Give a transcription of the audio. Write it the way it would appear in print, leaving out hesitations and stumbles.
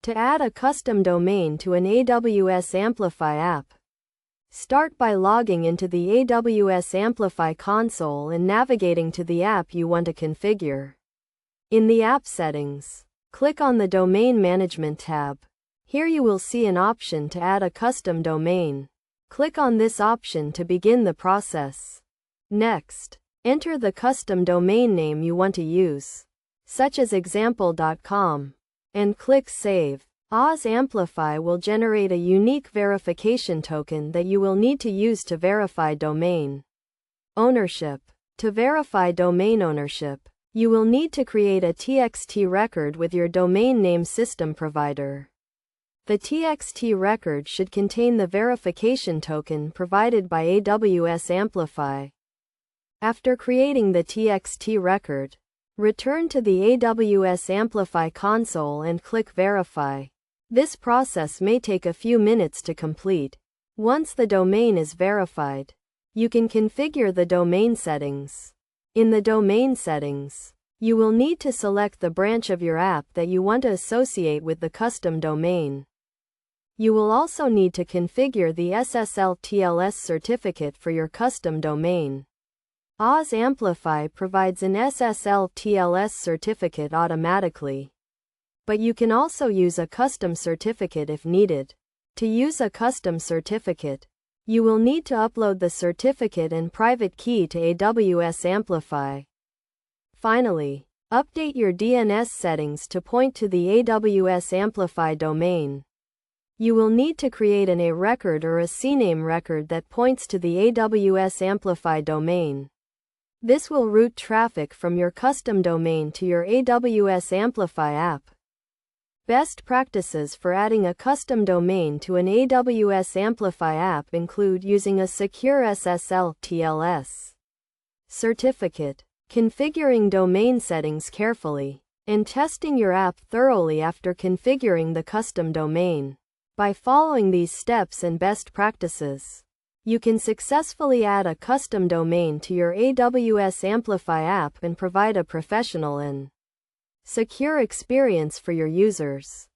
To add a custom domain to an AWS Amplify app, start by logging into the AWS Amplify console and navigating to the app you want to configure. In the App Settings, click on the Domain Management tab. Here you will see an option to add a custom domain. Click on this option to begin the process. Next, enter the custom domain name you want to use, such as example.com, and click Save. AWS Amplify will generate a unique verification token that you will need to use to verify domain ownership. To verify domain ownership, you will need to create a TXT record with your domain name system provider. The TXT record should contain the verification token provided by AWS Amplify. After creating the TXT record, return to the AWS Amplify console and click Verify. This process may take a few minutes to complete. Once the domain is verified, you can configure the domain settings. In the domain settings, you will need to select the branch of your app that you want to associate with the custom domain. You will also need to configure the SSL/TLS certificate for your custom domain. AWS Amplify provides an SSL/TLS certificate automatically, but you can also use a custom certificate if needed. To use a custom certificate, you will need to upload the certificate and private key to AWS Amplify. Finally, update your DNS settings to point to the AWS Amplify domain. You will need to create an A record or a CNAME record that points to the AWS Amplify domain. This will route traffic from your custom domain to your AWS Amplify app. Best practices for adding a custom domain to an AWS Amplify app include using a secure SSL/TLS certificate, configuring domain settings carefully, and testing your app thoroughly after configuring the custom domain. By following these steps and best practices, you can successfully add a custom domain to your AWS Amplify app and provide a professional and secure experience for your users.